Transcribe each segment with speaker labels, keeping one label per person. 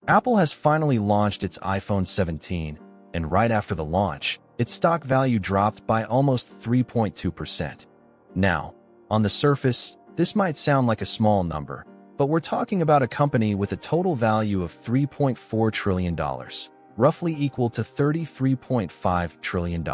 Speaker 1: Apple has finally launched its iPhone 17, and right after the launch, its stock value dropped by almost 3.2%. Now, on the surface, this might sound like a small number, but we're talking about a company with a total value of $3.4 trillion, roughly equal to $33.5 trillion.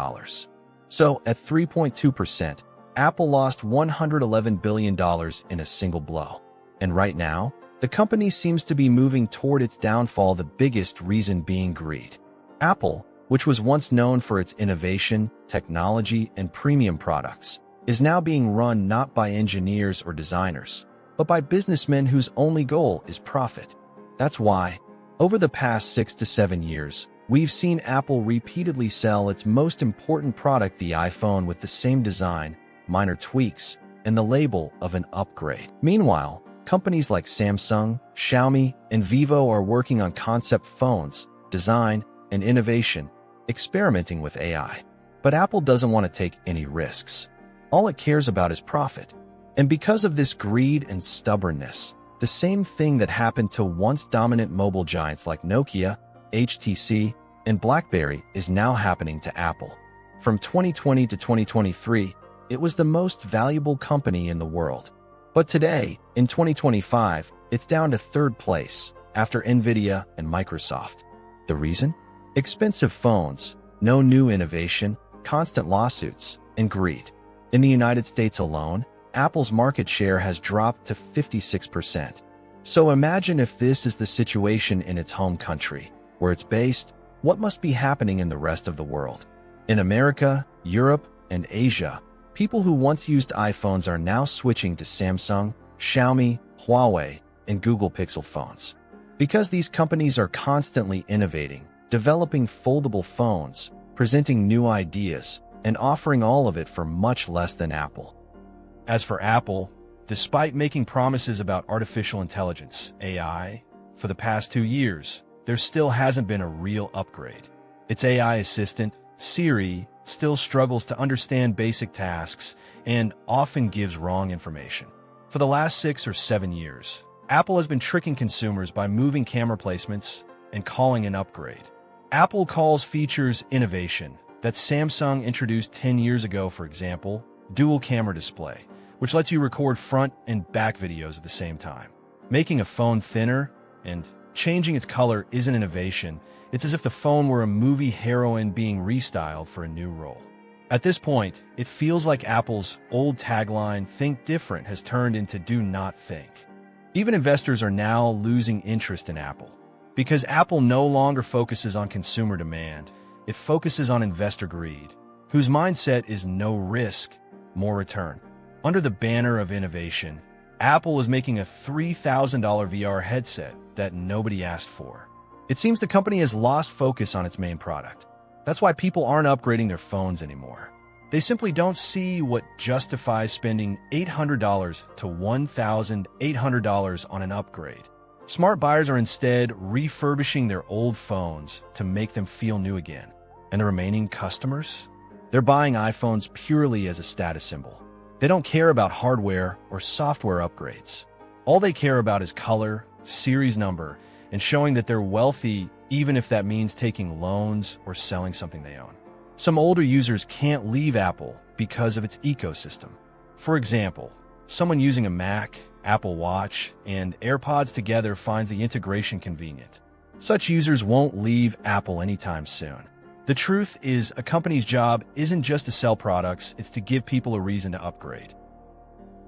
Speaker 1: So, at 3.2%, Apple lost $111 billion in a single blow. And right now, the company seems to be moving toward its downfall, the biggest reason being greed. Apple, which was once known for its innovation, technology, and premium products, is now being run not by engineers or designers, but by businessmen whose only goal is profit. That's why, over the past 6 to 7 years, we've seen Apple repeatedly sell its most important product, the iPhone, with the same design, minor tweaks, and the label of an upgrade. Meanwhile, companies like Samsung, Xiaomi, and Vivo are working on concept phones, design, and innovation, experimenting with AI. But Apple doesn't want to take any risks. All it cares about is profit. And because of this greed and stubbornness, the same thing that happened to once dominant mobile giants like Nokia, HTC, and BlackBerry is now happening to Apple. From 2020 to 2023, it was the most valuable company in the world. But today, in 2025, it's down to third place, after Nvidia and Microsoft. The reason? Expensive phones, no new innovation, constant lawsuits, and greed. In the United States alone, Apple's market share has dropped to 56%. So imagine if this is the situation in its home country, where it's based, what must be happening in the rest of the world? In America, Europe, and Asia, people who once used iPhones are now switching to Samsung, Xiaomi, Huawei, and Google Pixel phones. Because these companies are constantly innovating, developing foldable phones, presenting new ideas, and offering all of it for much less than Apple. As for Apple, despite making promises about artificial intelligence, AI, for the past 2 years, there still hasn't been a real upgrade. Its AI assistant, Siri, still struggles to understand basic tasks and often gives wrong information. For the last 6 or 7 years, Apple has been tricking consumers by moving camera placements and calling an upgrade. Apple calls features innovation that Samsung introduced 10 years ago, for example, dual camera display, which lets you record front and back videos at the same time. Making a phone thinner and changing its color isn't innovation. It's as if the phone were a movie heroine being restyled for a new role. At this point, it feels like Apple's old tagline, "Think different," has turned into "Do not think." Even investors are now losing interest in Apple. Because Apple no longer focuses on consumer demand, it focuses on investor greed, whose mindset is no risk, more return. Under the banner of innovation, Apple is making a $3,000 VR headset that nobody asked for. It seems the company has lost focus on its main product. That's why people aren't upgrading their phones anymore. They simply don't see what justifies spending $800 to $1,800 on an upgrade. Smart buyers are instead refurbishing their old phones to make them feel new again. And the remaining customers? They're buying iPhones purely as a status symbol. They don't care about hardware or software upgrades. All they care about is color, series number, and showing that they're wealthy, even if that means taking loans or selling something they own. Some older users can't leave Apple because of its ecosystem. For example, someone using a Mac, Apple Watch, and AirPods together finds the integration convenient. Such users won't leave Apple anytime soon. The truth is, a company's job isn't just to sell products, it's to give people a reason to upgrade.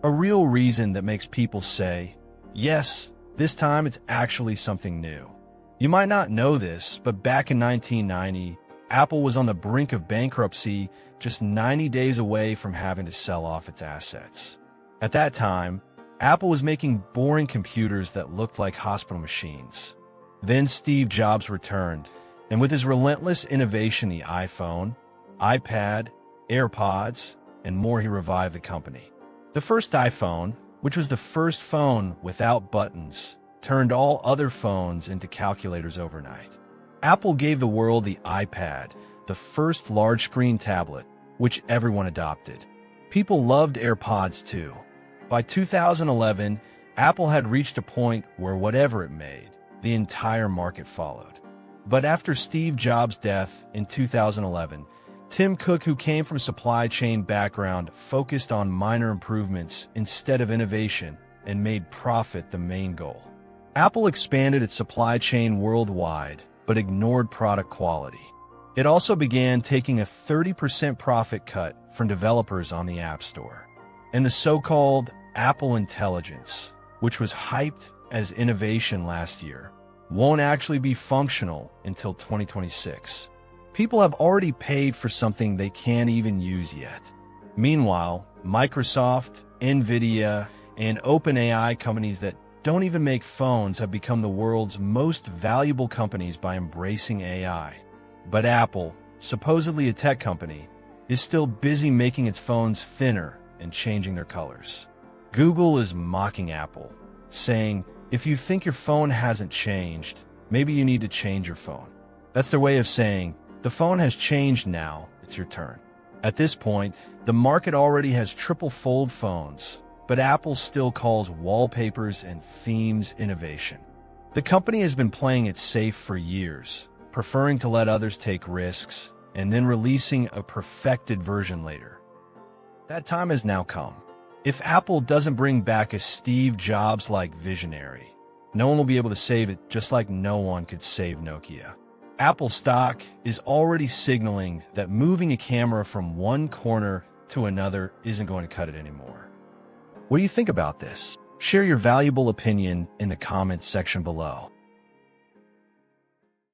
Speaker 1: A real reason that makes people say, yes, this time it's actually something new. You might not know this, but back in 1990, Apple was on the brink of bankruptcy, just 90 days away from having to sell off its assets. At that time, Apple was making boring computers that looked like hospital machines. Then Steve Jobs returned, and with his relentless innovation, the iPhone, iPad, AirPods, and more, he revived the company. The first iPhone, which was the first phone without buttons, turned all other phones into calculators overnight. Apple gave the world the iPad, the first large-screen tablet, which everyone adopted. People loved AirPods too. By 2011, Apple had reached a point where whatever it made, the entire market followed. But after Steve Jobs' death in 2011, Tim Cook, who came from a supply chain background, focused on minor improvements instead of innovation and made profit the main goal. Apple expanded its supply chain worldwide, but ignored product quality. It also began taking a 30% profit cut from developers on the App Store. And the so-called Apple Intelligence, which was hyped as innovation last year, won't actually be functional until 2026. People have already paid for something they can't even use yet. Meanwhile, Microsoft, Nvidia, and OpenAI, companies that don't even make phones, have become the world's most valuable companies by embracing AI. But Apple, supposedly a tech company, is still busy making its phones thinner and changing their colors. Google is mocking Apple, saying, if you think your phone hasn't changed, maybe you need to change your phone. That's their way of saying, the phone has changed now, it's your turn. At this point, the market already has triple fold phones, but Apple still calls wallpapers and themes innovation. The company has been playing it safe for years, preferring to let others take risks and then releasing a perfected version later. That time has now come. If Apple doesn't bring back a Steve Jobs-like visionary, no one will be able to save it, just like no one could save Nokia. Apple stock is already signaling that moving a camera from one corner to another isn't going to cut it anymore. What do you think about this? Share your valuable opinion in the comments section below.